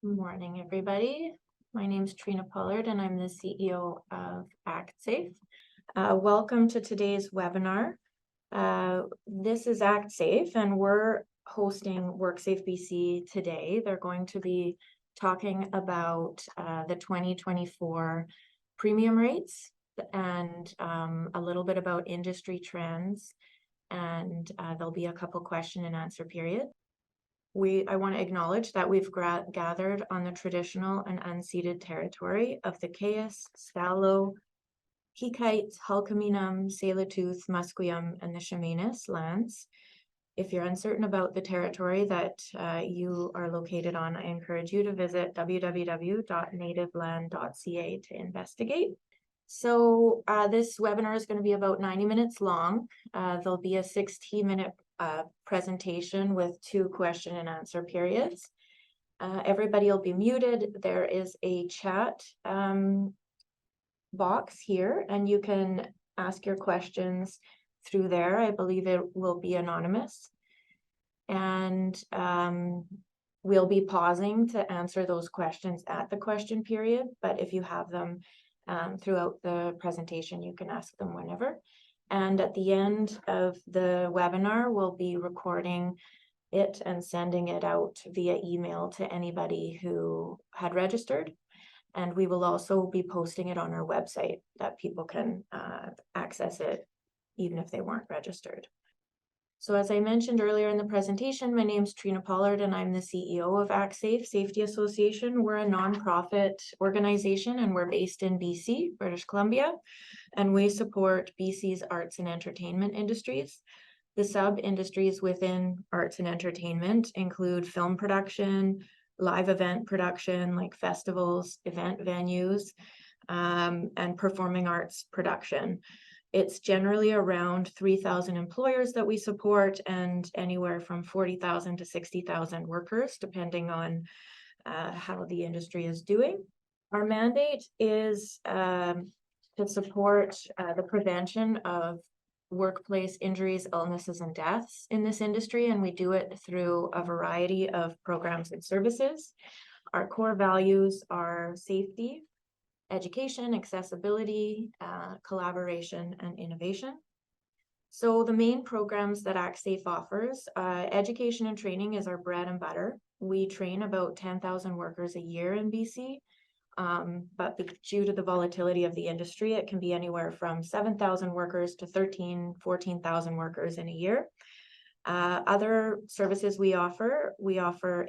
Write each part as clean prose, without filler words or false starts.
Good morning, everybody. My name is Trina Pollard, and I'm the CEO of ActSafe. Welcome to today's webinar. This is ActSafe, and we're hosting WorkSafeBC today. They're going to be talking about the 2024 premium rates and a little bit about industry trends, and there'll be a couple question and answer period. I want to acknowledge that we've gathered on the traditional and unceded territory of the Cayuse, Stalo, Hikites, Halkaminam, Tsleil-Waututh, Musqueam, and the Chemainus lands. If you're uncertain about the territory that you are located on, I encourage you to visit www.nativeland.ca to investigate. So this webinar is going to be about 90 minutes long. There'll be a 60-minute presentation with 2 question and answer periods. Everybody will be muted. There is a chat box here, and you can ask your questions through there. I believe it will be anonymous. And we'll be pausing to answer those questions at the question period, but if you have them throughout the presentation, you can ask them whenever. And at the end of the webinar, we'll be recording it and sending it out via email to anybody who had registered. And we will also be posting it on our website that people can access it even if they weren't registered. So as I mentioned earlier in the presentation, my name is Trina Pollard and I'm the CEO of ActSafe Safety Association. We're a nonprofit organization and we're based in BC, British Columbia, and we support BC's arts and entertainment industries. The sub-industries within arts and entertainment include film production, live event production like festivals, event venues, and performing arts production. It's generally around 3,000 employers that we support and anywhere from 40,000 to 60,000 workers, depending on how the industry is doing. Our mandate is to support the prevention of workplace injuries, illnesses, and deaths in this industry, and we do it through a variety of programs and services. Our core values are safety, education, accessibility, collaboration, and innovation. So the main programs that ActSafe offers, education and training is our bread and butter. We train about 10,000 workers a year in BC, but due to the volatility of the industry, it can be anywhere from 7,000 workers to 14,000 workers in a year. Other services we offer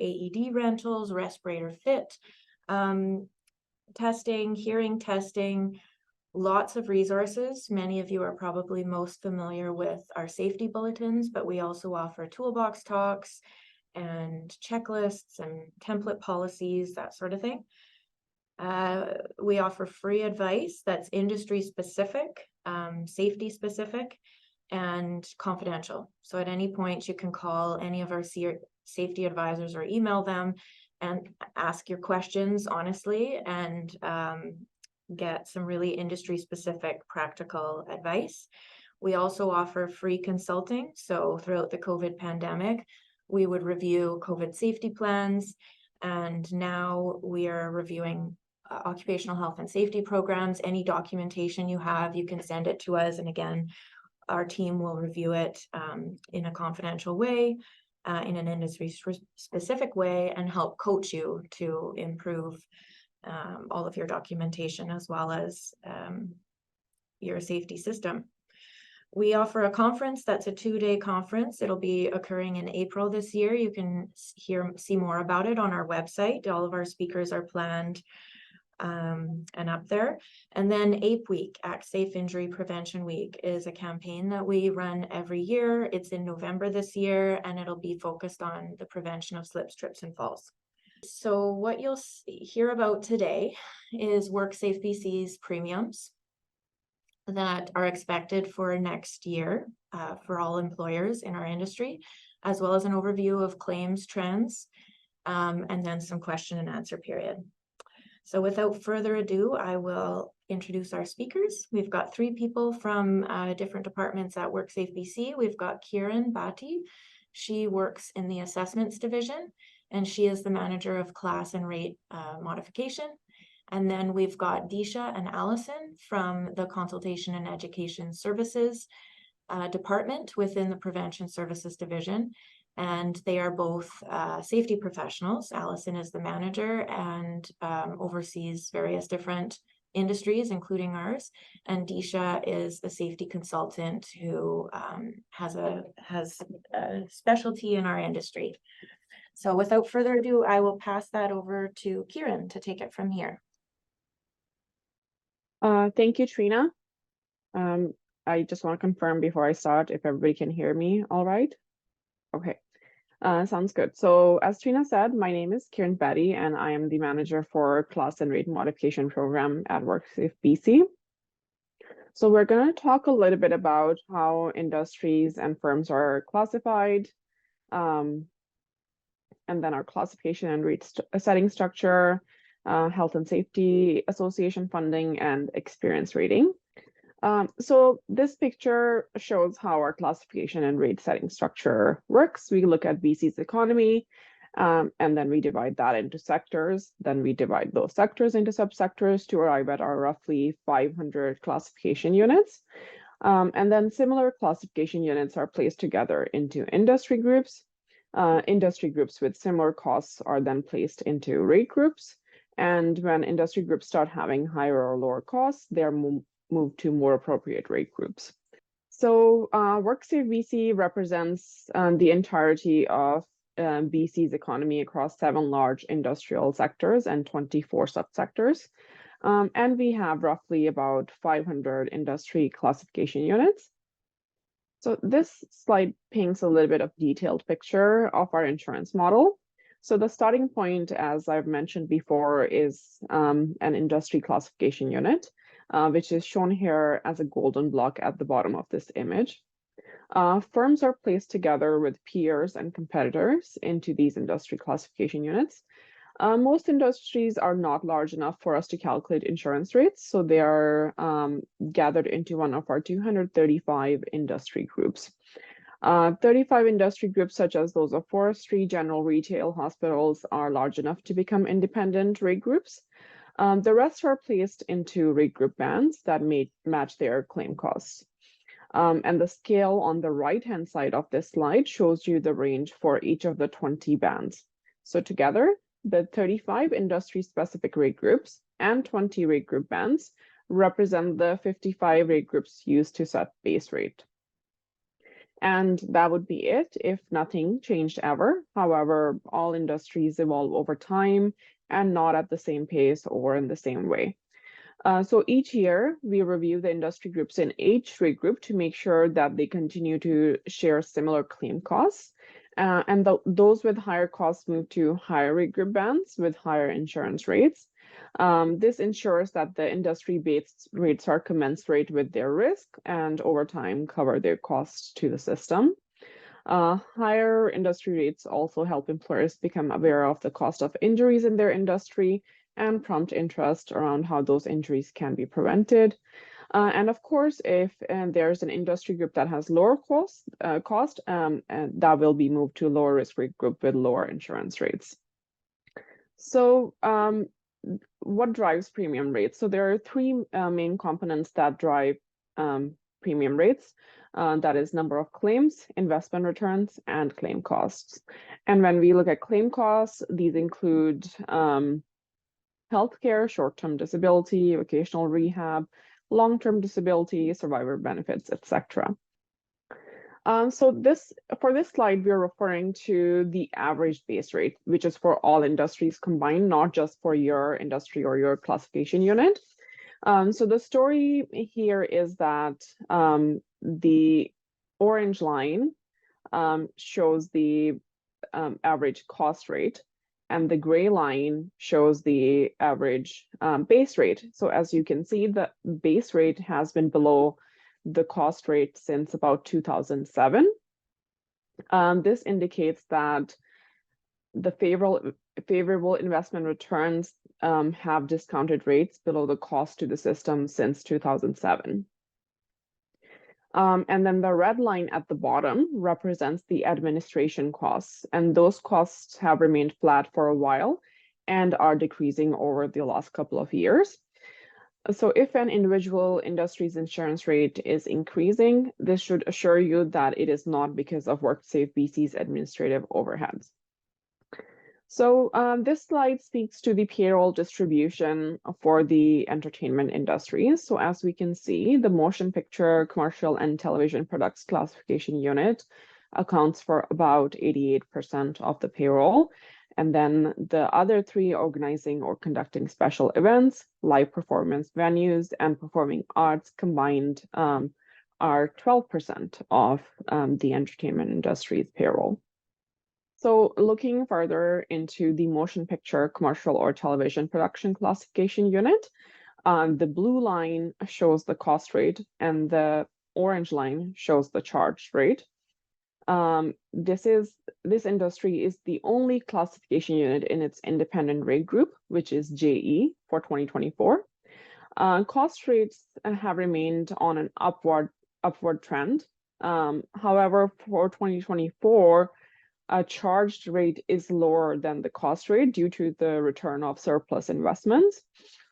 AED rentals, respirator fit, testing, hearing testing, lots of resources. Many of you are probably most familiar with our safety bulletins, but we also offer toolbox talks and checklists and template policies, that sort of thing. We offer free advice that's industry specific, safety specific, and confidential. So at any point you can call any of our safety advisors or email them and ask your questions honestly and get some really industry specific practical advice. We also offer free consulting. So throughout the COVID pandemic, we would review COVID safety plans, and now we are reviewing occupational health and safety programs. Any documentation you have, you can send it to us. And again, our team will review it in a confidential way, in an industry specific way, and help coach you to improve all of your documentation as well as your safety system. We offer a conference that's a 2-day conference. It'll be occurring in April this year. You can see more about it on our website. All of our speakers are planned and up there. And then APE Week, ActSafe Injury Prevention Week, is a campaign that we run every year. It's in November this year, and it'll be focused on the prevention of slips, trips, and falls. So what you'll hear about today is WorkSafeBC's premiums that are expected for next year for all employers in our industry, as well as an overview of claims trends, and then some question and answer period. So without further ado, I will introduce our speakers. We've got 3 people from different departments at WorkSafeBC. We've got Kieran Bhatti. She works in the assessments division, and she is the manager of class and rate modification. And then we've got Disha and Allison from the Consultation and Education Services department within the Prevention Services Division. And they are both safety professionals. Allison is the manager and oversees various different industries, including ours. And Disha is a safety consultant who has a specialty in our industry. So without further ado, I will pass that over to Kieran to take it from here. Thank you, Trina. I just want to confirm before I start if everybody can hear me all right. Okay, sounds good. So as Trina said, my name is Kieran Betty, and I am the manager for class and rate modification program at WorkSafeBC. So we're going to talk a little bit about how industries and firms are classified, and then our classification and rate setting structure, health and safety association funding, and experience rating. So this picture shows how our classification and rate setting structure works. We look at BC's economy, and then we divide that into sectors. Then we divide those sectors into subsectors to arrive at our roughly 500 classification units. And then similar classification units are placed together into industry groups. Industry groups with similar costs are then placed into rate groups. And when industry groups start having higher or lower costs, they're moved to more appropriate rate groups. So WorkSafeBC represents the entirety of BC's economy across 7 large industrial sectors and 24 subsectors. And we have roughly about 500 industry classification units. So this slide paints a little bit of detailed picture of our insurance model. So the starting point, as I've mentioned before, is an industry classification unit, which is shown here as a golden block at the bottom of this image. Firms are placed together with peers and competitors into these industry classification units. Most industries are not large enough for us to calculate insurance rates, so they are gathered into one of our 235 industry groups. 35 industry groups, such as those of forestry, general retail, hospitals, are large enough to become independent rate groups. The rest are placed into rate group bands that may match their claim costs. And the scale on the right-hand side of this slide shows you the range for each of the 20 bands. So together, the 35 industry-specific rate groups and 20 rate group bands represent the 55 rate groups used to set base rate. And that would be it if nothing changed ever. However, all industries evolve over time and not at the same pace or in the same way. So each year, we review the industry groups in each rate group to make sure that they continue to share similar claim costs. And those with higher costs move to higher rate group bands with higher insurance rates. This ensures that the industry-based rates are commensurate with their risk and over time cover their costs to the system. Higher industry rates also help employers become aware of the cost of injuries in their industry and prompt interest around how those injuries can be prevented. And of course, if there's an industry group that has lower cost, and that will be moved to a lower risk rate group with lower insurance rates. So what drives premium rates? So there are 3 main components that drive premium rates. That is number of claims, investment returns, and claim costs. And when we look at claim costs, these include healthcare, short-term disability, vocational rehab, long-term disability, survivor benefits, etc. So for this slide, we're referring to the average base rate, which is for all industries combined, not just for your industry or your classification unit. So the story here is that the orange line shows the average cost rate, and the gray line shows the average base rate. So as you can see, the base rate has been below the cost rate since about 2007. This indicates that the favorable investment returns have discounted rates below the cost to the system since 2007. And then the red line at the bottom represents the administration costs, and those costs have remained flat for a while and are decreasing over the last couple of years. So if an individual industry's insurance rate is increasing, this should assure you that it is not because of WorkSafeBC's administrative overheads. So this slide speaks to the payroll distribution for the entertainment industry. So as we can see, the motion picture, commercial, and television products classification unit accounts for about 88% of the payroll. And then the other three, organizing or conducting special events, live performance venues, and performing arts combined are 12% of the entertainment industry's payroll. So looking further into the motion picture, commercial, or television production classification unit, the blue line shows the cost rate and the orange line shows the charge rate. This industry is the only classification unit in its independent rate group, which is JE for 2024. Cost rates have remained on an upward trend. However, for 2024, a charged rate is lower than the cost rate due to the return of surplus investments.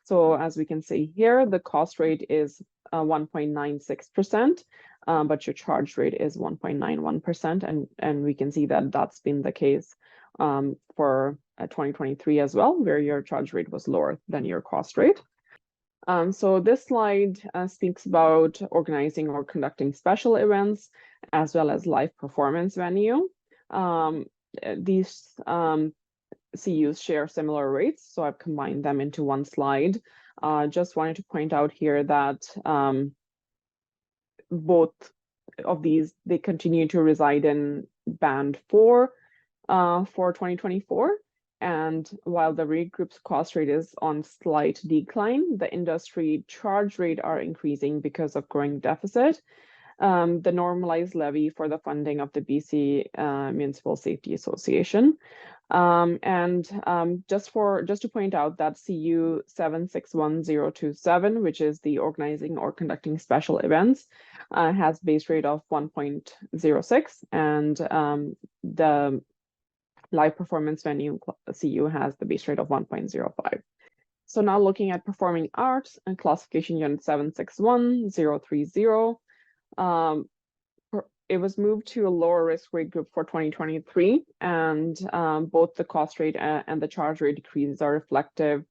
So as we can see here, the cost rate is 1.96%, but your charge rate is 1.91%. And we can see that that's been the case for 2023 as well, where your charge rate was lower than your cost rate. So this slide speaks about organizing or conducting special events, as well as live performance venue. These CUs share similar rates, so I've combined them into one slide. Just wanted to point out here that both of these, they continue to reside in band 4 for 2024. And while the rate group's cost rate is on slight decline, the industry charge rate are increasing because of growing deficit. The normalized levy for the funding of the BC Municipal Safety Association. Just to point out that CU 761027, which is the organizing or conducting special events, has base rate of 1.06, and the live performance venue CU has the base rate of 1.05. So now looking at performing arts and classification unit 761030. It was moved to a lower risk rate group for 2023, and both the cost rate and the charge rate decreases are reflective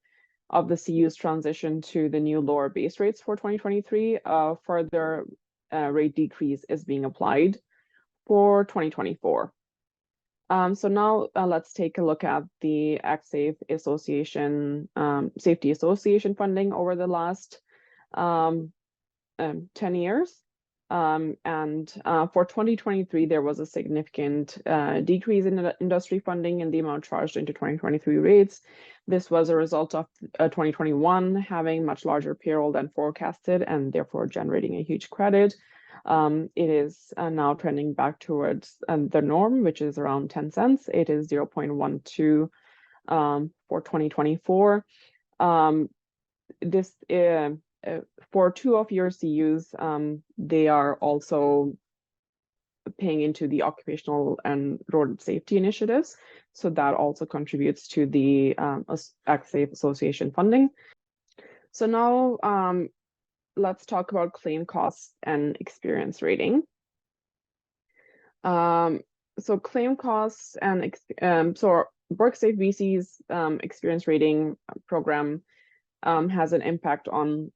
of the CU's transition to the new lower base rates for 2023. Further rate decrease is being applied for 2024. So now let's take a look at the ACSAFE Association, Safety Association funding over the last 10 years. For 2023, there was a significant decrease in the industry funding and the amount charged into 2023 rates. This was a result of 2021 having much larger payroll than forecasted and therefore generating a huge credit. It is now trending back towards the norm, which is around 10 cents. It is 0.12 for 2024. For two of your CUs, they are also paying into the occupational and road safety initiatives. So that also contributes to the ACSAFE Association funding. So now let's talk about claim costs and experience rating. So claim costs and so WorkSafeBC's experience rating program has an impact on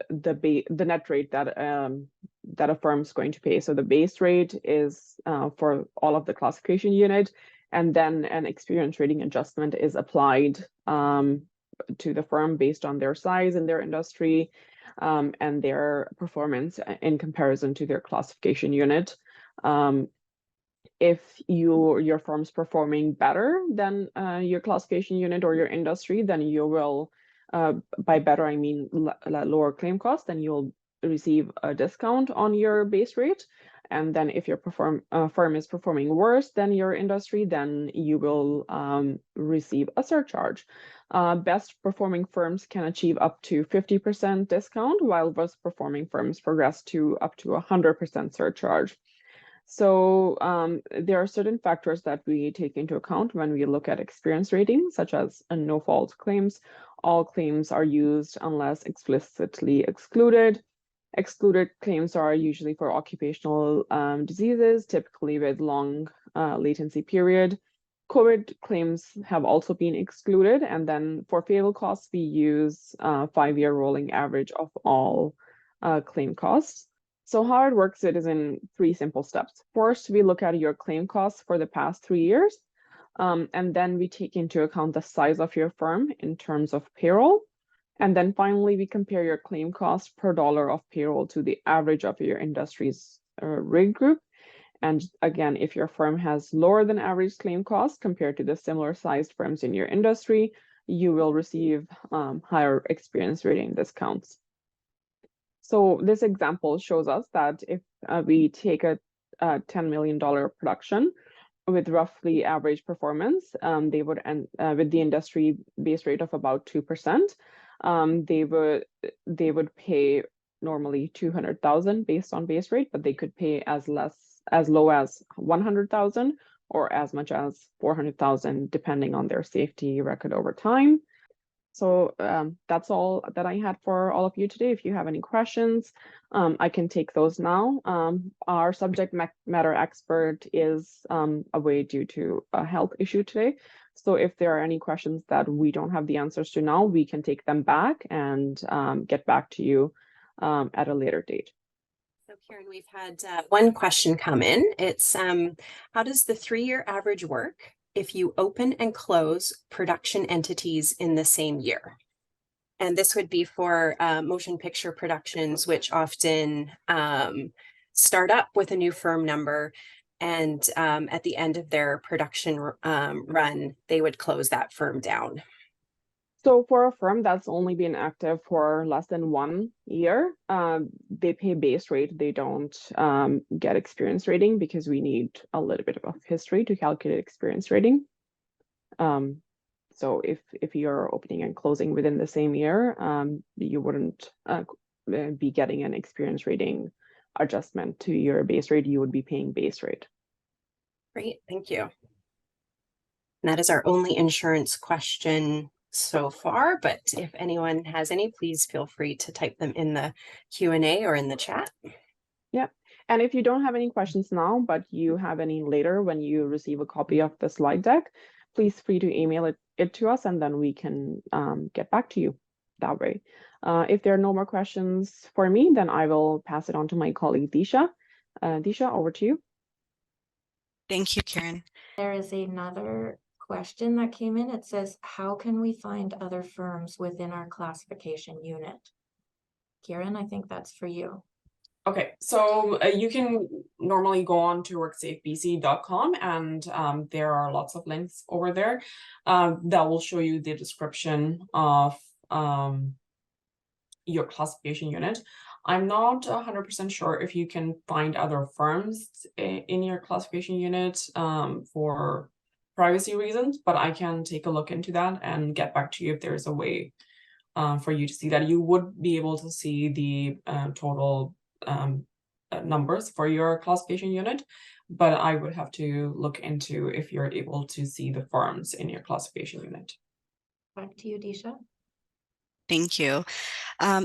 the net rate that a firm is going to pay. So the base rate is for all of the classification unit, and then an experience rating adjustment is applied to the firm based on their size and their industry and their performance in comparison to their classification unit. If your firm's performing better than your classification unit or your industry, then you will, by better I mean lower claim cost, then you'll receive a discount on your base rate. And then if your firm is performing worse than your industry, then you will receive a surcharge. Best performing firms can achieve up to 50% discount, while worst performing firms progress to up to 100% surcharge. So there are certain factors that we take into account when we look at experience ratings, such as no-fault claims. All claims are used unless explicitly excluded. Excluded claims are usually for occupational diseases, typically with long latency period. COVID claims have also been excluded. And then for fatal costs, we use 5-year rolling average of all claim costs. So how it works, it is in 3 simple steps. First, we look at your claim costs for the past 3 years. And then we take into account the size of your firm in terms of payroll. And then finally, we compare your claim cost per dollar of payroll to the average of your industry's rig group. And again, if your firm has lower than average claim costs compared to the similar sized firms in your industry, you will receive higher experience rating discounts. So this example shows us that if we take a $10 million production with roughly average performance, they would end with the industry base rate of about 2%. They would pay normally 200,000 based on base rate, but they could pay as low as 100,000 or as much as 400,000, depending on their safety record over time. So that's all that I had for all of you today. If you have any questions, I can take those now. Our subject matter expert is away due to a health issue today. So if there are any questions that we don't have the answers to now, we can take them back and get back to you at a later date. So Karen, we've had one question come in. It's how does the 3-year average work if you open and close production entities in the same year? And this would be for motion picture productions, which often start up with a new firm number. And at the end of their production run, they would close that firm down. So for a firm that's only been active for less than 1 year, they pay base rate. They don't get experience rating because we need a little bit of history to calculate experience rating. So if you're opening and closing within the same year, you wouldn't be getting an experience rating adjustment to your base rate. You would be paying base rate. Great, thank you. And that is our only insurance question so far, but if anyone has any, please feel free to type them in the Q&A or in the chat. Yeah, and if you don't have any questions now, but you have any later when you receive a copy of the slide deck, please free to email it to us, and then we can get back to you that way. If there are no more questions for me, then I will pass it on to my colleague Disha. Disha, over to you. Thank you, Karen. There is another question that came in. It says, how can we find other firms within our classification unit? Kieran, I think that's for you. Okay, so you can normally go on to WorkSafeBC.com, and there are lots of links over there that will show you the description of your classification unit. I'm not 100% sure if you can find other firms in your classification unit for privacy reasons, but I can take a look into that and get back to you if there's a way for you to see that. You would be able to see the total numbers for your classification unit, but I would have to look into if you're able to see the firms in your classification unit. Back to you, Disha. Thank you.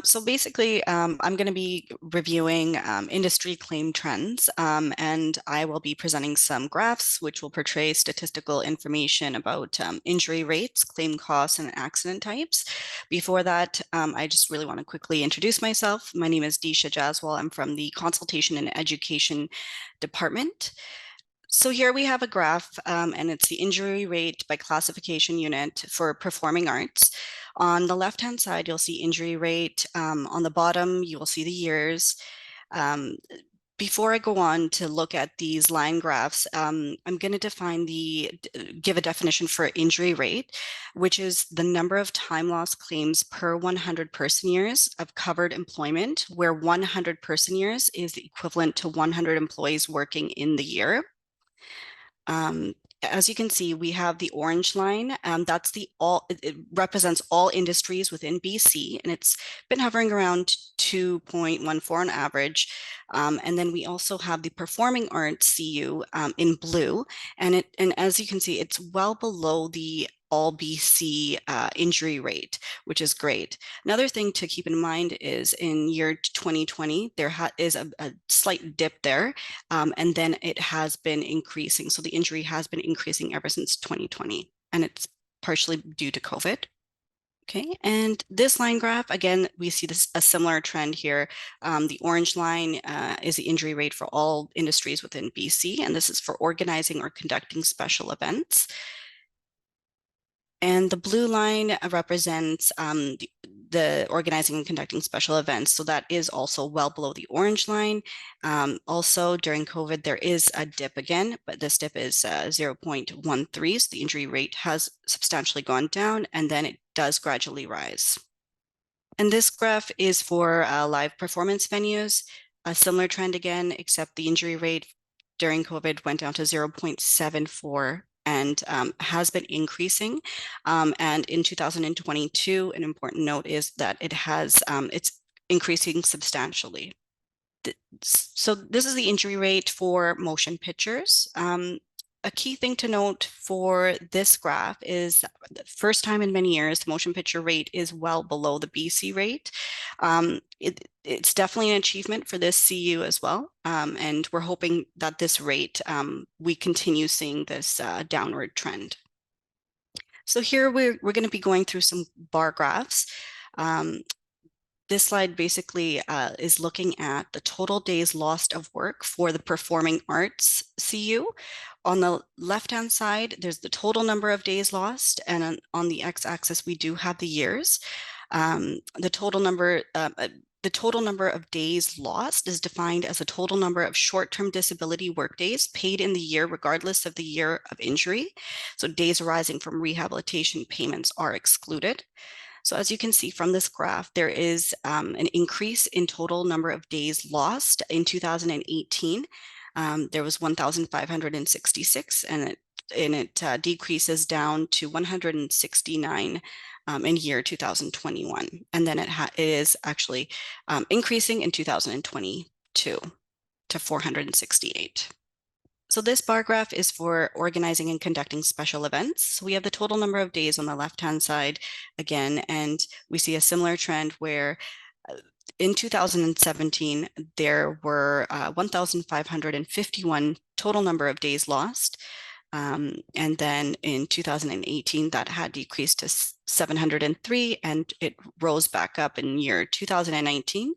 So basically, I'm going to be reviewing industry claim trends, and I will be presenting some graphs which will portray statistical information about injury rates, claim costs, and accident types. Before that, I just really want to quickly introduce myself. My name is Disha Jaswal. I'm from the Consultation and Education Department. So here we have a graph, and it's the injury rate by classification unit for performing arts. On the left-hand side, you'll see injury rate. On the bottom, you will see the years. Before I go on to look at these line graphs, I'm going to give a definition for injury rate, which is the number of time loss claims per 100 person years of covered employment, where 100 person years is equivalent to 100 employees working in the year. As you can see, we have the orange line. It represents all industries within BC, and it's been hovering around 2.14 on average. And then we also have the performing arts CU in blue, and as you can see, it's well below the all BC injury rate, which is great. Another thing to keep in mind is in year 2020, there is a slight dip there, and then it has been increasing. So the injury has been increasing ever since 2020, and it's partially due to COVID. Okay, and this line graph, again, we see a similar trend here. The orange line is the injury rate for all industries within BC, and this is for organizing or conducting special events. And the blue line represents the organizing and conducting special events. So that is also well below the orange line. Also during COVID, there is a dip again, but this dip is 0.13. So the injury rate has substantially gone down, and then it does gradually rise. And this graph is for live performance venues. A similar trend again, except the injury rate during COVID went down to 0.74 and has been increasing. And in 2022, an important note is that it's increasing substantially. So this is the injury rate for motion pictures. A key thing to note for this graph is the first time in many years, the motion picture rate is well below the BC rate. It's definitely an achievement for this CU as well. And we're hoping that this rate, we continue seeing this downward trend. So here we're going to be going through some bar graphs. This slide basically is looking at the total days lost of work for the performing arts CU. On the left-hand side, there's the total number of days lost, and on the x-axis, we do have the years. The total number of days lost is defined as the total number of short-term disability workdays paid in the year, regardless of the year of injury. So days arising from rehabilitation payments are excluded. So as you can see from this graph, there is an increase in total number of days lost. In 2018, there was 1,566, and it decreases down to 169 in year 2021. And then it is actually increasing in 2022 to 468. So this bar graph is for organizing and conducting special events. So we have the total number of days on the left-hand side again, and we see a similar trend where in 2017, there were 1,551 total number of days lost. And then in 2018, that had decreased to 703, and it rose back up in year 2019.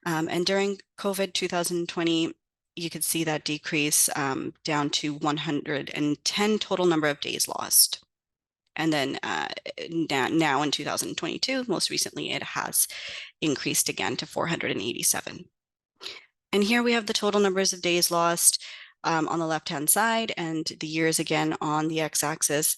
And during COVID 2020, you could see that decrease down to 110 total number of days lost. And then now in 2022, most recently, it has increased again to 487. And here we have the total numbers of days lost on the left-hand side, and the years again on the x-axis.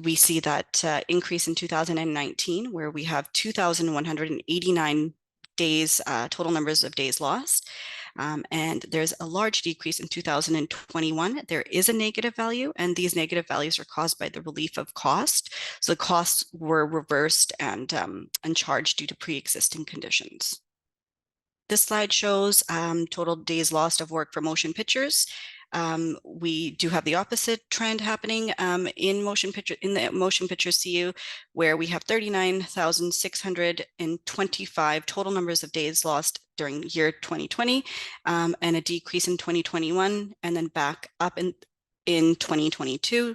We see that increase in 2019, where we have 2,189 days, total numbers of days lost. And there's a large decrease in 2021. There is a negative value, and these negative values are caused by the relief of cost. So the costs were reversed and charged due to pre-existing conditions. This slide shows total days lost of work for motion pictures. We do have the opposite trend happening in the motion picture CU, where we have 39,625 total numbers of days lost during year 2020, and a decrease in 2021, and then back up in 2022.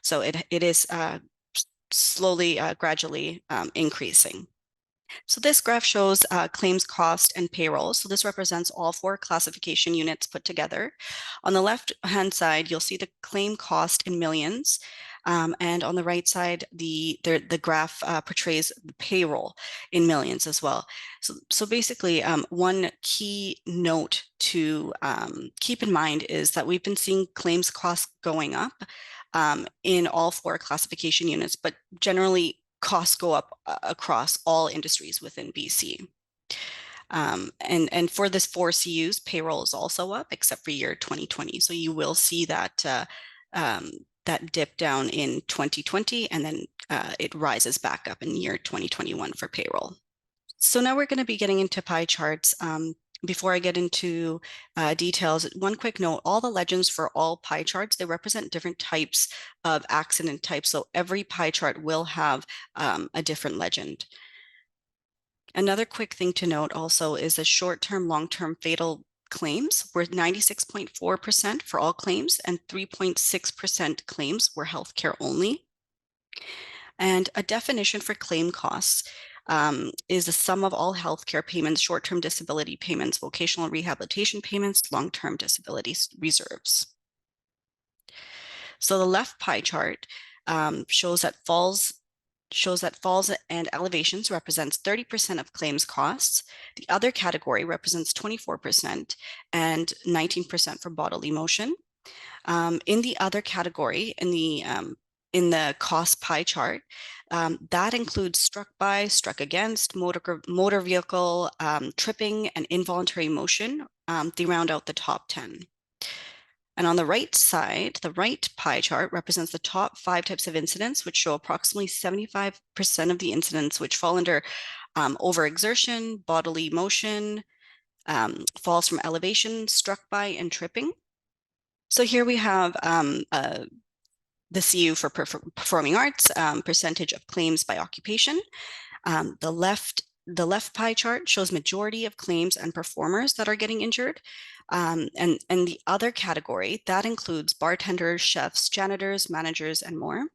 So it is slowly, gradually increasing. So this graph shows claims cost and payroll. So this represents all 4 classification units put together. On the left-hand side, you'll see the claim cost in millions. And on the right side, the graph portrays the payroll in millions as well. So basically, one key note to keep in mind is that we've been seeing claims costs going up in all 4 classification units, but generally costs go up across all industries within BC. And for this 4 CUs, payroll is also up, except for year 2020. So you will see that that dip down in 2020, and then it rises back up in year 2021 for payroll. So now we're going to be getting into pie charts. Before I get into details, one quick note, all the legends for all pie charts, they represent different types of accident types. So every pie chart will have a different legend. Another quick thing to note also is the short-term, long-term fatal claims were 96.4% for all claims, and 3.6% claims were healthcare only. And a definition for claim costs is the sum of all healthcare payments, short-term disability payments, vocational rehabilitation payments, long-term disability reserves. So the left pie chart shows that falls and elevations represents 30% of claims costs. The other category represents 24% and 19% for bodily motion. In the other category, in the cost pie chart, that includes struck by, struck against, motor vehicle, tripping, and involuntary motion. They round out the top 10. And on the right side, the right pie chart represents the top 5 types of incidents, which show approximately 75% of the incidents which fall under overexertion, bodily motion, falls from elevation, struck by, and tripping. So here we have the CU for performing arts, percentage of claims by occupation. The left pie chart shows majority of claims and performers that are getting injured. And the other category, that includes bartenders, chefs, janitors, managers, and more.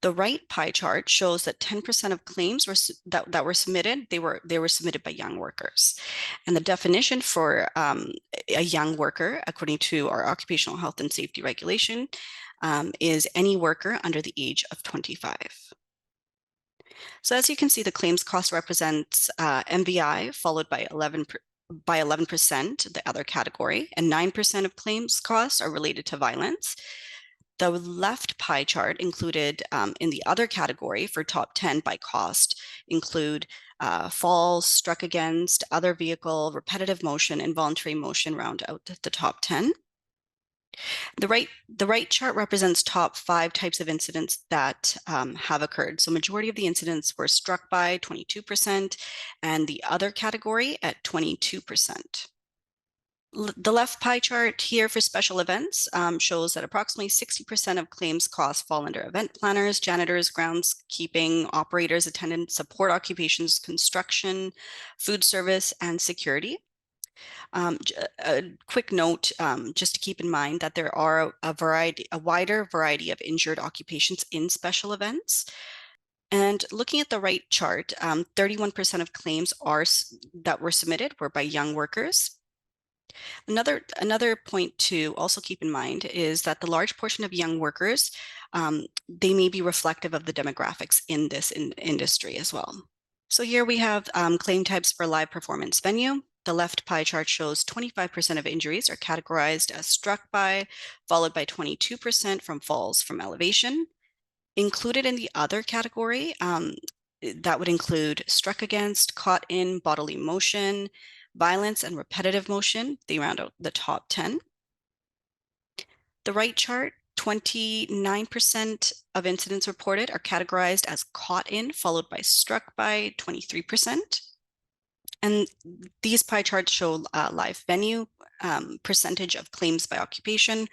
The right pie chart shows that 10% of claims that were submitted, they were submitted by young workers. And the definition for a young worker, according to our occupational health and safety regulation, is any worker under the age of 25. So as you can see, the claims cost represents MVI followed by 11%, the other category, and 9% of claims costs are related to violence. The left pie chart included in the other category for top 10 by cost include falls, struck against, other vehicle, repetitive motion, involuntary motion round out the top 10. The right chart represents top 5 types of incidents that have occurred. So majority of the incidents were struck by 22%, and the other category at 22%. The left pie chart here for special events shows that approximately 60% of claims costs fall under event planners, janitors, groundskeeping, operators, attendants, support occupations, construction, food service, and security. A quick note, just to keep in mind that there are a wider variety of injured occupations in special events. And looking at the right chart, 31% of claims that were submitted were by young workers. Another point to also keep in mind is that the large portion of young workers, they may be reflective of the demographics in this industry as well. So here we have claim types for live performance venue. The left pie chart shows 25% of injuries are categorized as struck by, followed by 22% from falls from elevation. Included in the other category, that would include struck against, caught in, bodily motion, violence, and repetitive motion. They round out the top 10. The right chart, 29% of incidents reported are categorized as caught in, followed by struck by, 23%. And these pie charts show live venue, percentage of claims by occupation.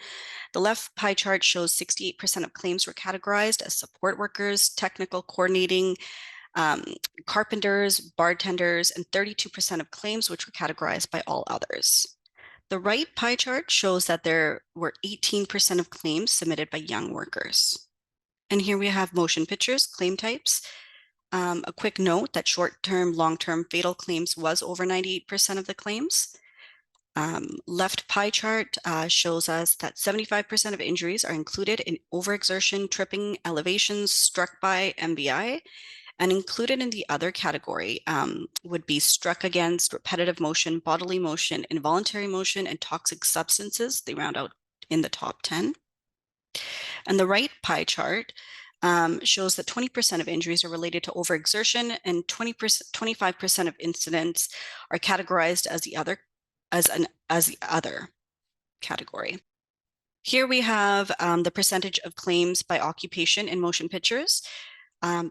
The left pie chart shows 68% of claims were categorized as support workers, technical coordinating, carpenters, bartenders, and 32% of claims which were categorized by all others. The right pie chart shows that there were 18% of claims submitted by young workers. And here we have motion pictures, claim types. A quick note that short-term, long-term fatal claims was over 98% of the claims. left pie chart shows us that 75% of injuries are included in overexertion, tripping, elevations, struck by, MBI, and included in the other category would be struck against, repetitive motion, bodily motion, involuntary motion, and toxic substances. They round out in the top 10. And the right pie chart shows that 20% of injuries are related to overexertion, and 25% of incidents are categorized as the other category. Here we have the percentage of claims by occupation in motion pictures.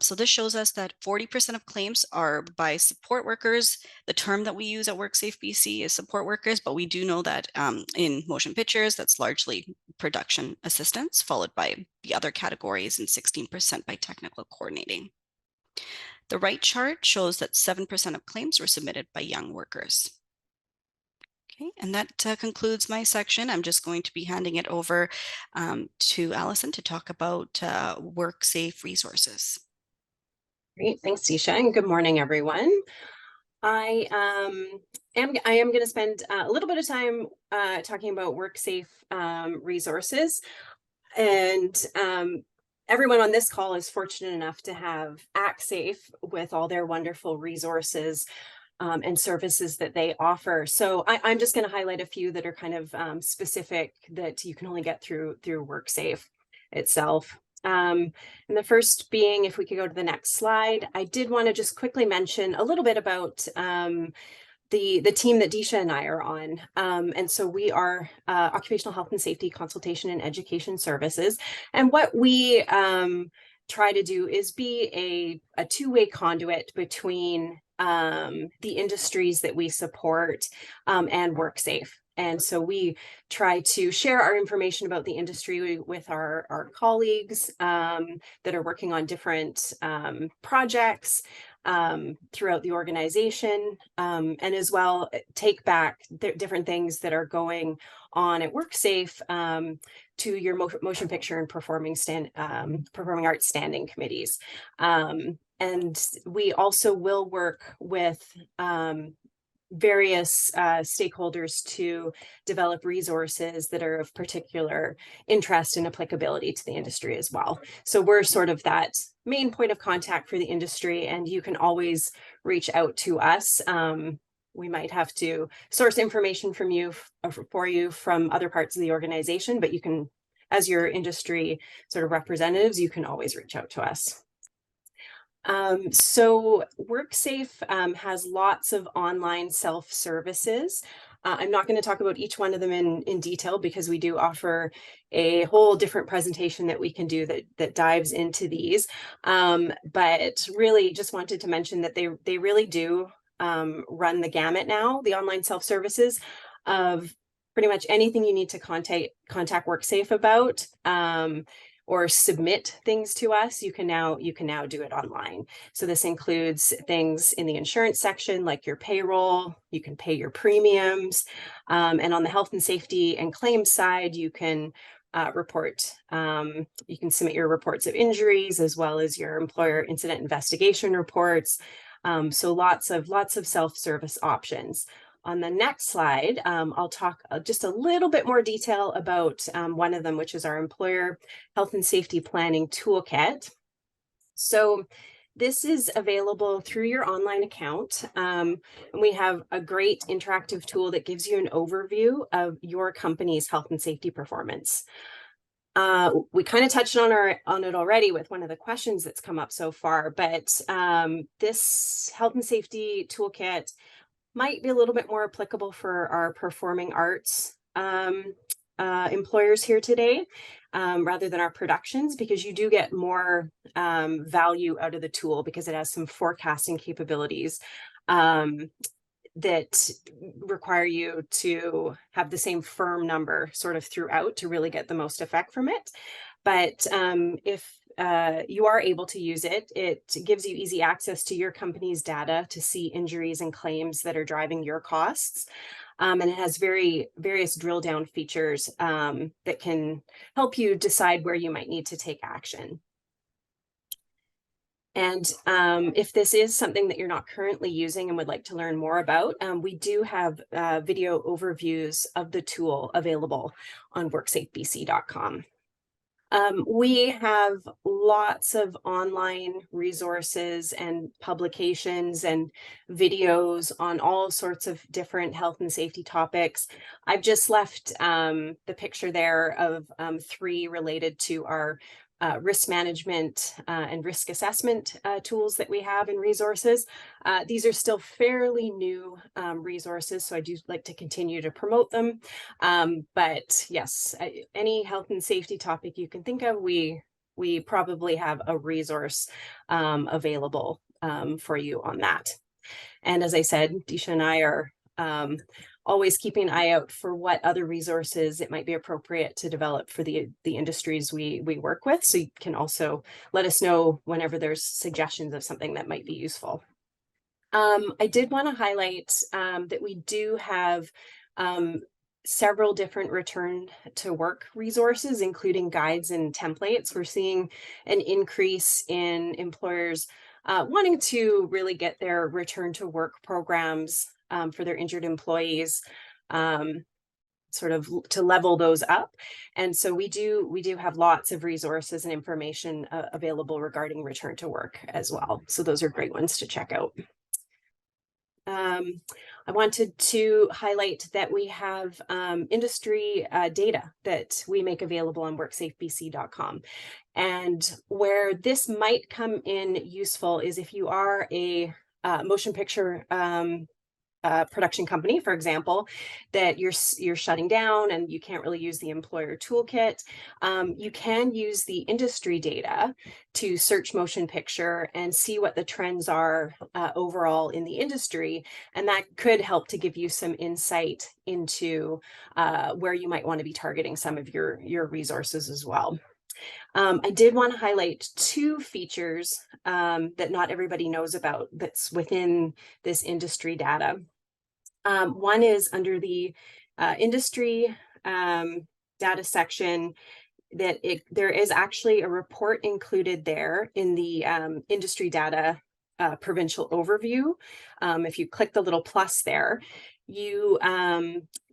So this shows us that 40% of claims are by support workers. The term that we use at WorkSafeBC is support workers, but we do know that in motion pictures, that's largely production assistants, followed by the other categories, and 16% by technical coordinating. The right chart shows that 7% of claims were submitted by young workers. Okay, and that concludes my section. I'm just going to be handing it over to Allison to talk about WorkSafe resources. Great, thanks, Disha, and good morning, everyone. I am going to spend a little bit of time talking about WorkSafe resources, and everyone on this call is fortunate enough to have ActSafe with all their wonderful resources and services that they offer. So I'm just going to highlight a few that are kind of specific that you can only get through WorkSafe itself. And the first being, if we could go to the next slide, I did want to just quickly mention a little bit about the team that Disha and I are on. And so we are Occupational Health and Safety Consultation and Education Services. And what we try to do is be a two-way conduit between the industries that we support and WorkSafe. And so we try to share our information about the industry with our colleagues that are working on different projects throughout the organization, and as well take back different things that are going on at WorkSafe to your motion picture and performing arts standing committees. And we also will work with various stakeholders to develop resources that are of particular interest and applicability to the industry as well. So we're sort of that main point of contact for the industry, and you can always reach out to us. We might have to source information from you for you from other parts of the organization, but you can, as your industry sort of representatives, you can always reach out to us. So WorkSafe has lots of online self-services. I'm not going to talk about each one of them in detail because we do offer a whole different presentation that we can do that dives into these. But really just wanted to mention that they really do run the gamut now, the online self-services of pretty much anything you need to contact WorkSafe about. Or submit things to us, you can now do it online. So this includes things in the insurance section, like your payroll, you can pay your premiums, and on the health and safety and claims side, you can you can submit your reports of injuries as well as your employer incident investigation reports. So lots of self-service options. On the next slide, I'll talk just a little bit more detail about one of them, which is our Employer Health and Safety Planning Toolkit. So this is available through your online account. And we have a great interactive tool that gives you an overview of your company's health and safety performance. We kind of touched on it already with one of the questions that's come up so far, but this health and safety toolkit might be a little bit more applicable for our performing arts employers here today, rather than our productions, because you do get more value out of the tool because it has some forecasting capabilities that require you to have the same firm number sort of throughout to really get the most effect from it. But if you are able to use it, it gives you easy access to your company's data to see injuries and claims that are driving your costs. And it has various drill down features that can help you decide where you might need to take action. And if this is something that you're not currently using and would like to learn more about, we do have video overviews of the tool available on WorkSafeBC.com. We have lots of online resources and publications and videos on all sorts of different health and safety topics. I've just left the picture there of 3 related to our risk management and risk assessment tools that we have and resources. These are still fairly new resources, so I do like to continue to promote them. But yes, any health and safety topic you can think of, we probably have a resource available for you on that. And as I said, Disha and I are always keeping an eye out for what other resources it might be appropriate to develop for the industries we work with. So you can also let us know whenever there's suggestions of something that might be useful. I did want to highlight that we do have several different return to work resources, including guides and templates. We're seeing an increase in employers wanting to really get their return to work programs for their injured employees, sort of to level those up. And so we do have lots of resources and information available regarding return to work as well. So those are great ones to check out. I wanted to highlight that we have industry data that we make available on WorkSafeBC.com. And where this might come in useful is if you are a motion picture production company, for example, that you're shutting down and you can't really use the employer toolkit. You can use the industry data to search motion picture and see what the trends are overall in the industry, and that could help to give you some insight into where you might want to be targeting some of your resources as well. I did want to highlight 2 features that not everybody knows about that's within this industry data. One is under the industry data section, that there is actually a report included there in the industry data provincial overview. If you click the little plus there, you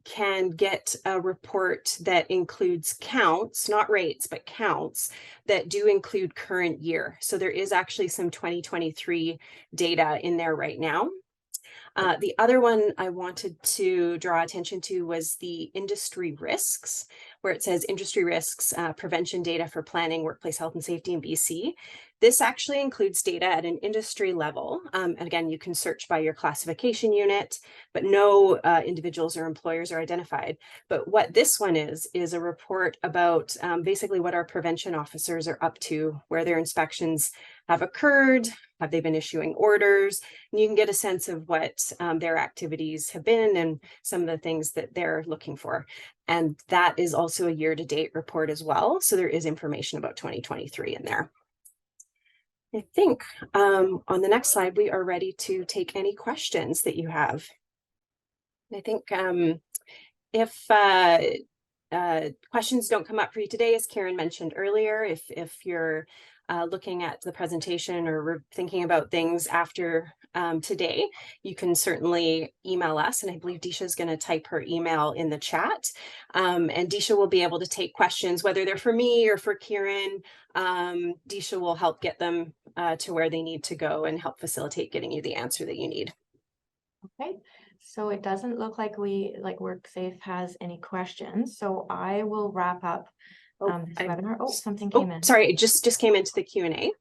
can get a report that includes counts, not rates, but counts that do include current year. So there is actually some 2023 data in there right now. The other one I wanted to draw attention to was the industry risks, where it says industry risks, prevention data for planning workplace health and safety in BC. This actually includes data at an industry level. And again, you can search by your classification unit, but no individuals or employers are identified. But what this one is a report about basically what our prevention officers are up to, where their inspections have occurred, have they been issuing orders, and you can get a sense of what their activities have been and some of the things that they're looking for. And that is also a year-to-date report as well. So there is information about 2023 in there. I think on the next slide, we are ready to take any questions that you have. I think if questions don't come up for you today, as Karen mentioned earlier, if you're looking at the presentation or thinking about things after today, you can certainly email us. And I believe Disha is going to type her email in the chat. And Disha will be able to take questions, whether they're for me or for Karen. Disha will help get them to where they need to go and help facilitate getting you the answer that you need. Okay, so it doesn't look like WorkSafe has any questions. So I will wrap up this webinar. Oh, something came in. Sorry, it just came into the Q&A.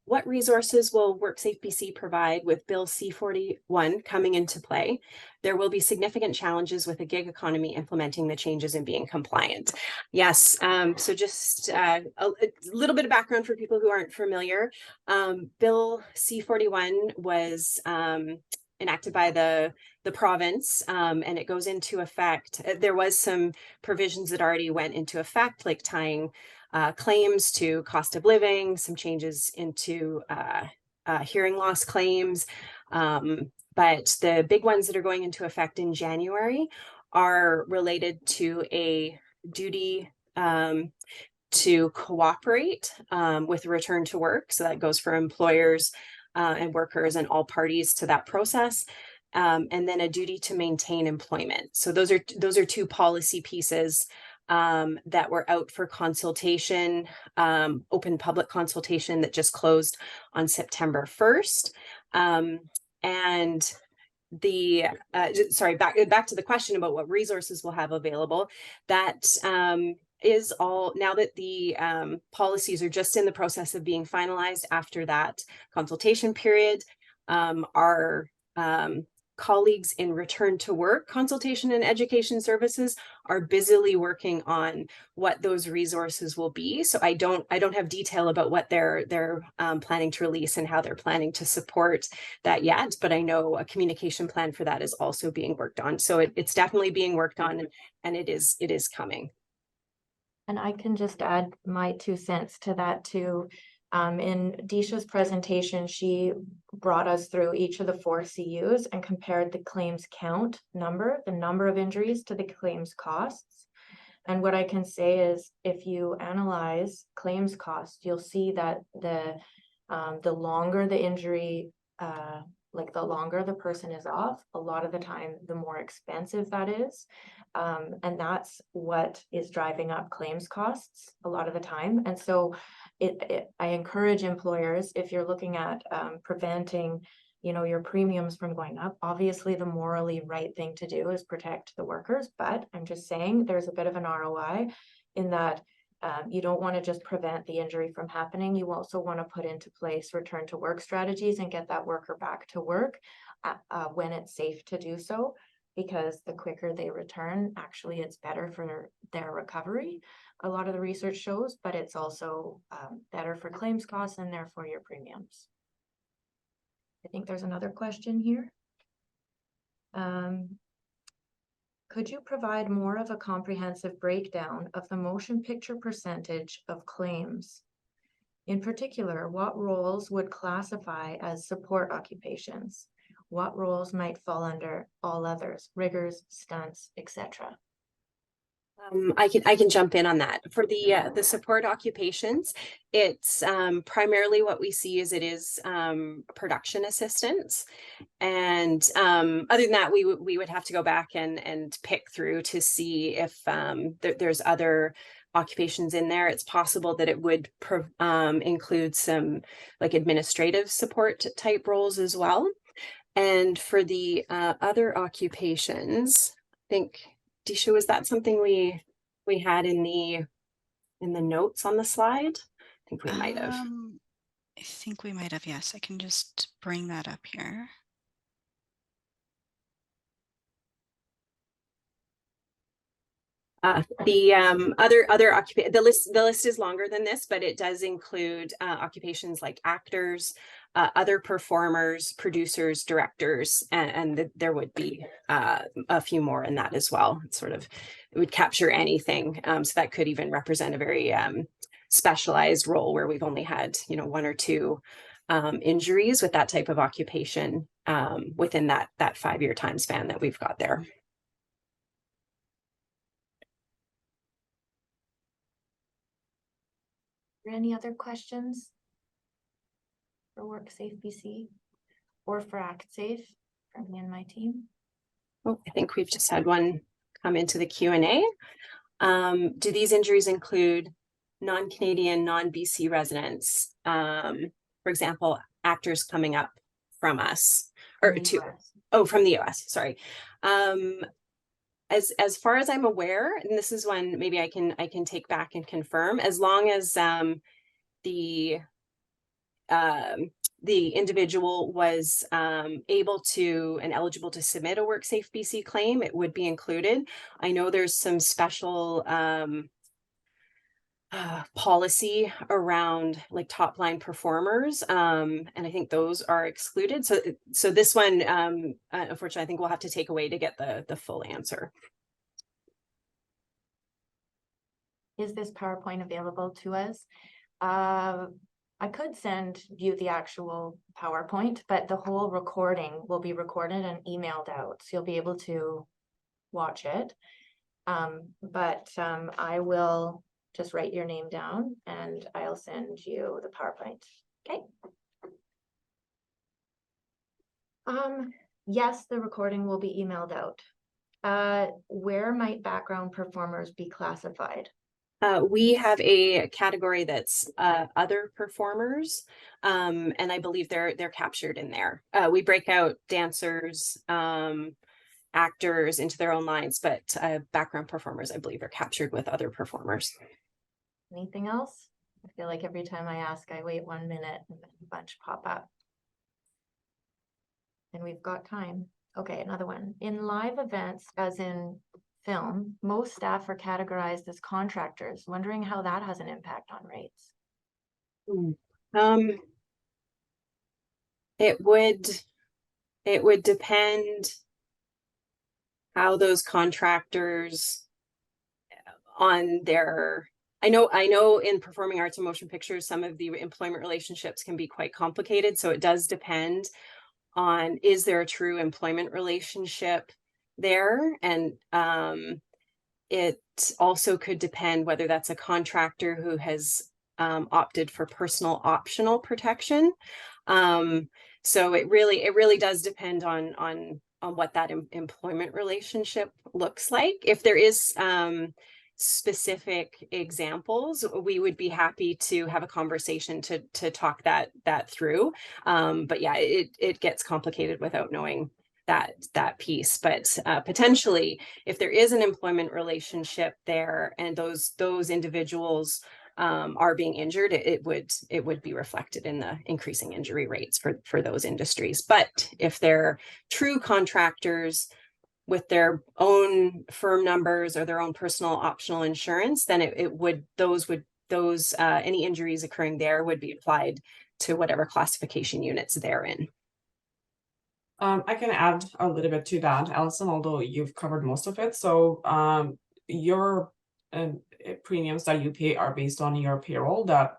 What resources will WorkSafeBC provide with Bill C-41 coming into play? There will be significant challenges with the gig economy implementing the changes and being compliant. Yes, so just a little bit of background for people who aren't familiar. Bill C-41 was enacted by the province, and it goes into effect. There was some provisions that already went into effect, like tying claims to cost of living, some changes into hearing loss claims. But the big ones that are going into effect in January are related to a duty to cooperate with return to work. So that goes for employers and workers and all parties to that process. And then a duty to maintain employment. So those are two policy pieces that were out for consultation, open public consultation that just closed on September 1st. And the sorry, back to the question about what resources we'll have available. That is all, now that the policies are just in the process of being finalized after that consultation period. Our colleagues in return to work consultation and education services are busily working on what those resources will be. So I don't have detail about what they're planning to release and how they're planning to support that yet, but I know a communication plan for that is also being worked on. So it's definitely being worked on, and it is coming. And I can just add my 2 cents to that too. In Disha's presentation, she brought us through each of the 4 CUs and compared the claims count number, the number of injuries, to the claims costs. And what I can say is, if you analyze claims costs, you'll see that the longer the injury, like the longer the person is off, a lot of the time, the more expensive that is. And that's what is driving up claims costs a lot of the time. And so I encourage employers, if you're looking at preventing, your premiums from going up, obviously the morally right thing to do is protect the workers. But I'm just saying there's a bit of an ROI in that you don't want to just prevent the injury from happening. You also want to put into place return to work strategies and get that worker back to work when it's safe to do so, because the quicker they return, actually it's better for their recovery. A lot of the research shows, but it's also better for claims costs and therefore your premiums. I think there's another question here. Could you provide more of a comprehensive breakdown of the motion picture percentage of claims? In particular, what roles would classify as support occupations? What roles might fall under all others, riggers, stunts, etc.? I can jump in on that. For the support occupations, it's primarily what we see is it is production assistants, and other than that, we would have to go back and pick through to see if there's other occupations in there. It's possible that it would include some like administrative support type roles as well. And for the other occupations, I think, Disha, was that something we had in the notes on the slide? I think we might have. I think we might have, yes. I can just bring that up here. The other occupation, the list is longer than this, but it does include occupations like actors, other performers, producers, directors, and there would be a few more in that as well. It's sort of, it would capture anything, so that could even represent a very specialized role where we've only had 1 or 2 injuries with that type of occupation within that 5-year time span that we've got there. Any other questions for WorkSafeBC or for ActSafe from me and my team? Oh, I think we've just had one come into the Q&A. Do these injuries include non-Canadian, non-BC residents? For example, actors coming up from us or to, from the US, sorry. As far as I'm aware, and this is one maybe I can take back and confirm, as long as the individual was able to and eligible to submit a WorkSafeBC claim, it would be included. I know there's some special policy around like top line performers, and I think those are excluded. So this one, unfortunately, I think we'll have to take away to get the full answer. Is this PowerPoint available to us? I could send you the actual PowerPoint, but the whole recording will be recorded and emailed out, so you'll be able to watch it. I will just write your name down and I'll send you the PowerPoint. Okay. Yes, the recording will be emailed out. Where might background performers be classified? We have a category that's other performers, and I believe they're captured in there. We break out dancers, actors into their own lines, but background performers, I believe, are captured with other performers. Anything else? I feel like every time I ask, I wait 1 minute and then a bunch pop up. And we've got time. Okay, another one. In live events, as in film, most staff are categorized as contractors. Wondering how that has an impact on rates. It would depend how those contractors on their, I know in performing arts and motion pictures, some of the employment relationships can be quite complicated. So it does depend on, is there a true employment relationship there? And it also could depend whether that's a contractor who has opted for personal optional protection. So it really does depend on what that employment relationship looks like. If there is specific examples, we would be happy to have a conversation to talk that through. But yeah, it gets complicated without knowing that piece. But potentially, if there is an employment relationship there and those individuals are being injured, it would be reflected in the increasing injury rates for those industries. But if they're true contractors with their own firm numbers or their own personal optional insurance, then any injuries occurring there would be applied to whatever classification units they're in. I can add a little bit to that, Allison, although you've covered most of it. So your premiums that you pay are based on your payroll that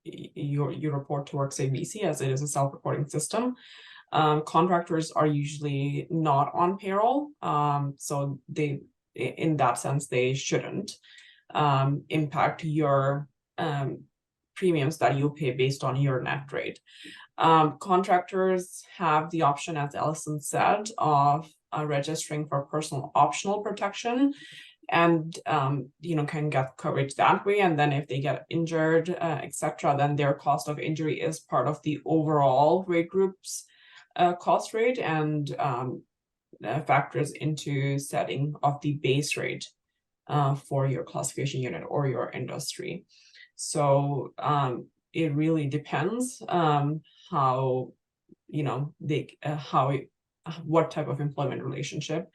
you report to WorkSafeBC, as it is a self-reporting system. Contractors are usually not on payroll, so they, in that sense, they shouldn't impact your premiums that you pay based on your net rate. Contractors have the option, as Allison said, of registering for personal optional protection, and can get coverage that way. And then if they get injured, etc., then their cost of injury is part of the overall rate group's cost rate, and factors into setting of the base rate for your classification unit or your industry. So it really depends how what type of employment relationship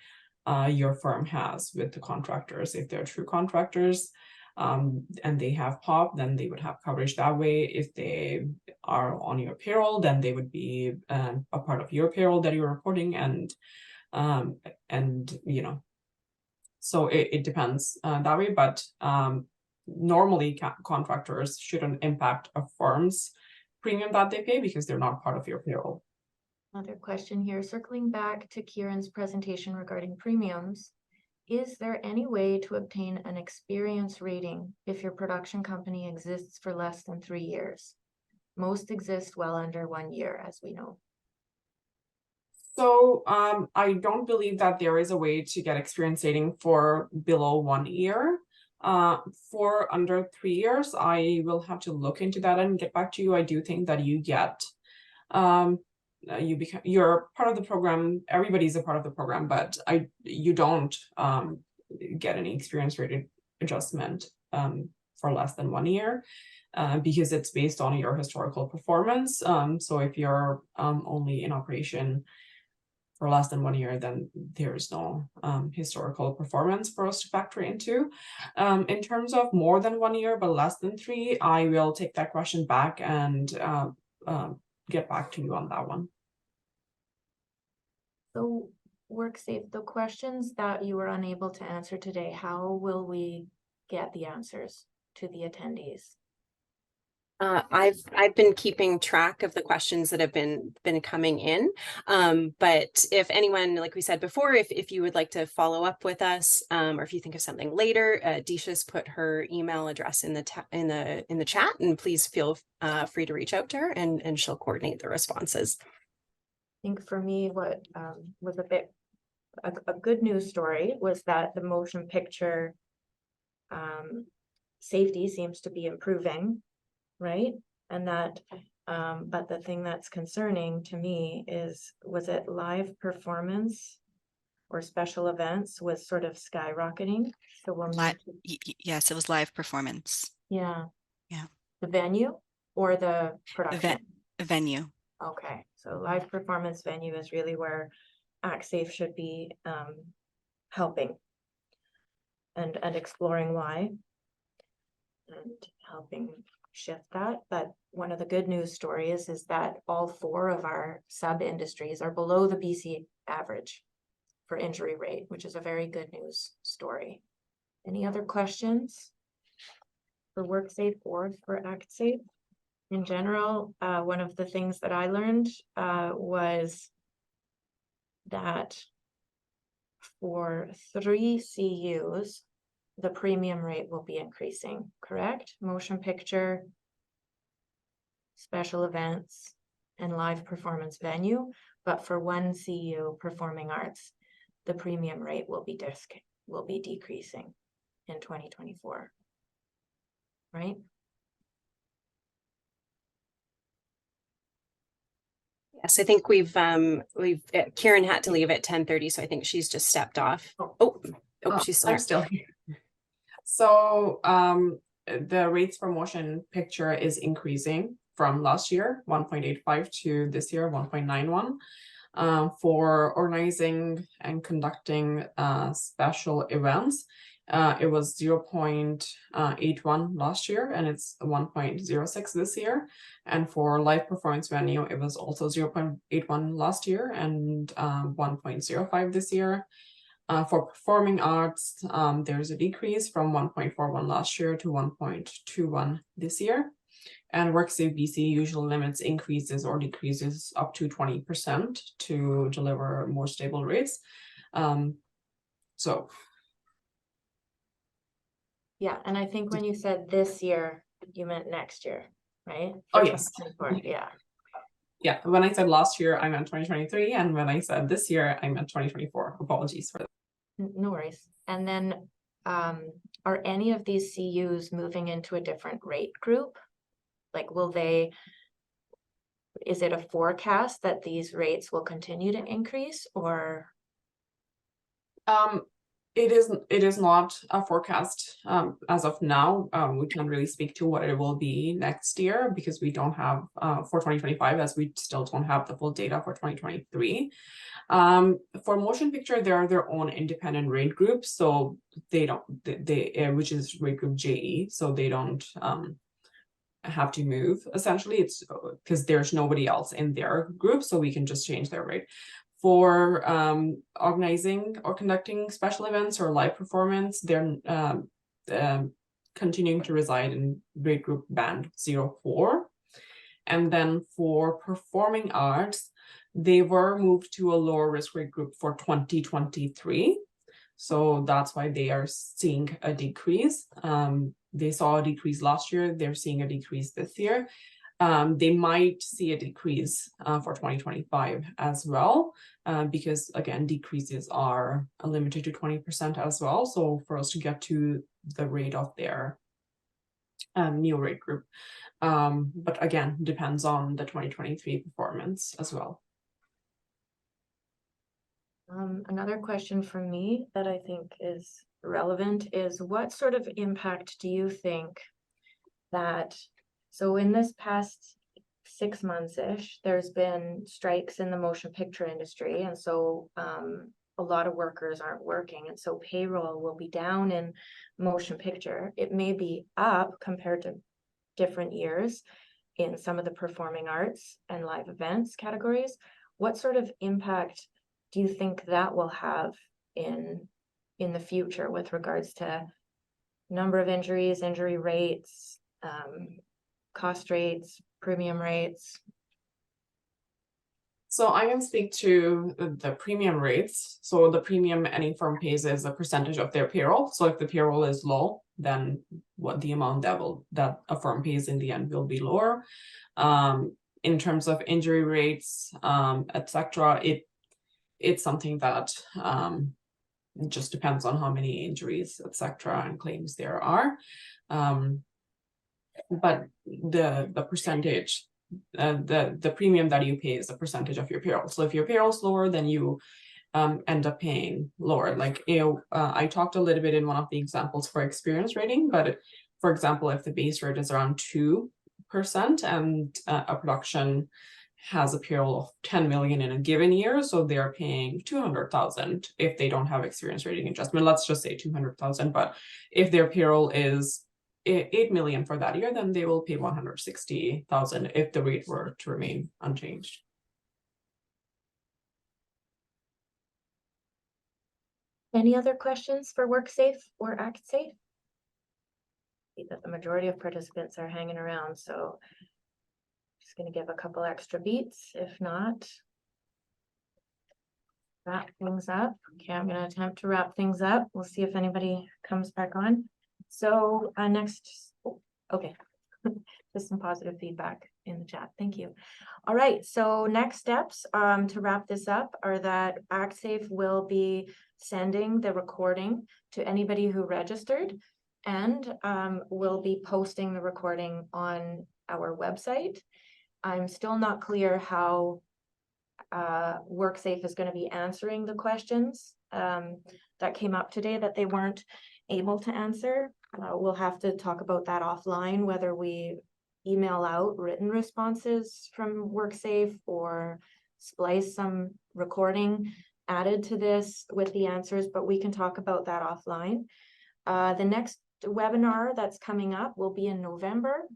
your firm has with the contractors. If they're true contractors and they have POP, then they would have coverage that way. If they are on your payroll, then they would be a part of your payroll that you're reporting, and so it depends that way. But normally contractors shouldn't impact a firm's premium that they pay because they're not part of your payroll. Another question here, circling back to Kieran's presentation regarding premiums. Is there any way to obtain an experience rating if your production company exists for less than 3 years? Most exist well under 1 year, as we know. So I don't believe that there is a way to get experience rating for below 1 year. For under 3 years, I will have to look into that and get back to you. I do think that you get you're part of the program. Everybody's a part of the program, but you don't get any experience rated adjustment for less than 1 year because it's based on your historical performance. So if you're only in operation for less than 1 year, then there is no historical performance for us to factor into. In terms of more than 1 year but less than 3, I will take that question back and get back to you on that one. So WorkSafe, the questions that you were unable to answer today, how will we get the answers to the attendees? I've been keeping track of the questions that have been coming in. But if anyone, like we said before, if you would like to follow up with us, or if you think of something later, Disha's put her email address in the chat, and please feel free to reach out to her, and she'll coordinate the responses. I think for me, what was a good news story was that the motion picture safety seems to be improving, right? And that, but the thing that's concerning to me is, was it live performance or special events was sort of skyrocketing? So we'll need to, Yes, it was live performance. yeah. Yeah. The venue or the production? Venue. Okay, so live performance venue is really where ActSafe should be helping and exploring why and helping shift that. But one of the good news stories is that all 4 of our sub industries are below the BC average for injury rate, which is a very good news story. Any other questions for WorkSafe or for ActSafe? In general, one of the things that I learned was that for 3 CUs, the premium rate will be increasing, correct? Motion picture, special events, and live performance venue. But for 1 CU, performing arts, the premium rate will be decreasing in 2024, right? Yes, I think we've Karen had to leave at 10:30, so I think she's just stepped off. Oh, she's still I'm here. still here. So the rates for motion picture is increasing from last year 1.85 to this year 1.91. For organizing and conducting special events, it was 0.81 last year, and it's 1.06 this year. And for live performance venue, it was also 0.81 last year and 1.05 this year. For performing arts, there's a decrease from 1.41 last year to 1.21 this year. And WorkSafeBC usually limits increases or decreases up to 20% to deliver more stable rates. So. Yeah, and I think when you said this year, you meant next year, right? Oh, yes. 2024, yeah. Yeah, when I said last year, I meant 2023. And when I said this year, I meant 2024. Apologies for that. No worries. And then are any of these CUs moving into a different rate group? Like, is it a forecast that these rates will continue to increase, or? It is not a forecast as of now. We can't really speak to what it will be next year because we don't have for 2025, as we still don't have the full data for 2023. For motion picture, they are their own independent rate group, so they don't which is rate group JE, so they don't have to move. Essentially, it's because there's nobody else in their group, so we can just change their rate. For organizing or conducting special events or live performance, they're continuing to reside in rate group band 04. And then for performing arts, they were moved to a lower risk rate group for 2023. So that's why they are seeing a decrease. They saw a decrease last year. They're seeing a decrease this year. They might see a decrease for 2025 as well, because again, decreases are limited to 20% as well. So for us to get to the rate of their new rate group, but again, depends on the 2023 performance as well. Another question from me that I think is relevant is, what sort of impact do you think that, so in this past 6 months-ish, there's been strikes in the motion picture industry, and so a lot of workers aren't working, and so payroll will be down in motion picture. It may be up compared to different years in some of the performing arts and live events categories. What sort of impact do you think that will have in the future with regards to number of injuries, injury rates, cost rates, premium rates? So I can speak to the premium rates. So the premium any firm pays is a percentage of their payroll. So if the payroll is low, then what the amount that a firm pays in the end will be lower. In terms of injury rates, etc., it's something that just depends on how many injuries, etc., and claims there are. But the percentage, the premium that you pay is a percentage of your payroll. So if your payroll is lower, then you end up paying lower. Like, I talked a little bit in one of the examples for experience rating, but for example, if the base rate is around 2% and a production has a payroll of 10 million in a given year, so they're paying 200,000 if they don't have experience rating adjustment. Let's just say 200,000, but if their payroll is 8 million for that year, then they will pay 160,000 if the rate were to remain unchanged. Any other questions for WorkSafe or ActSafe? See that the majority of participants are hanging around, so just going to give a couple extra beats. If not, wrap things up. Okay, I'm going to attempt to wrap things up. We'll see if anybody comes back on. So next, okay, just some positive feedback in the chat. Thank you. All right, so next steps to wrap this up are that ActSafe will be sending the recording to anybody who registered, and we'll be posting the recording on our website. I'm still not clear how WorkSafe is going to be answering the questions that came up today that they weren't able to answer. We'll have to talk about that offline, whether we email out written responses from WorkSafe or splice some recording added to this with the answers, but we can talk about that offline. The next webinar that's coming up will be in November,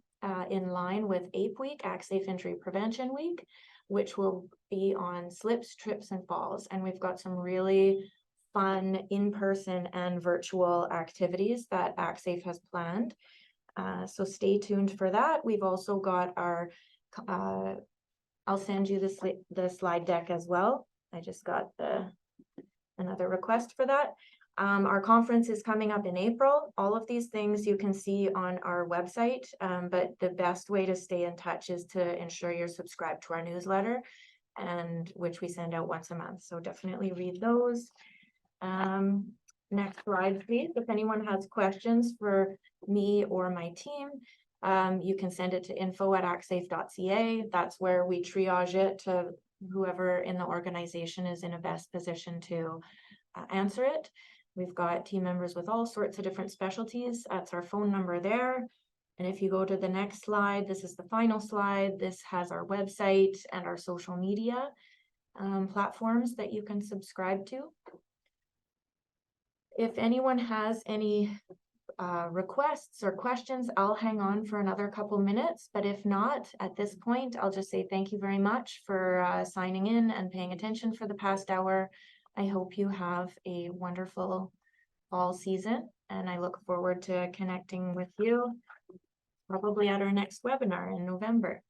in line with APE Week, ActSafe Injury Prevention Week, which will be on slips, trips, and falls. And we've got some really fun in-person and virtual activities that ActSafe has planned. So stay tuned for that. We've also got our, I'll send you the slide deck as well. I just got another request for that. Our conference is coming up in April. All of these things you can see on our website, but the best way to stay in touch is to ensure you're subscribed to our newsletter, and which we send out once a month. So definitely read those. Next slide, please. If anyone has questions for me or my team, you can send it to info@actsafe.ca. That's where we triage it to whoever in the organization is in a best position to answer it. We've got team members with all sorts of different specialties. That's our phone number there. And if you go to the next slide, this is the final slide. This has our website and our social media platforms that you can subscribe to. If anyone has any requests or questions, I'll hang on for another couple minutes. But if not, at this point, I'll just say thank you very much for signing in and paying attention for the past hour. I hope you have a wonderful fall season, and I look forward to connecting with you probably at our next webinar in November.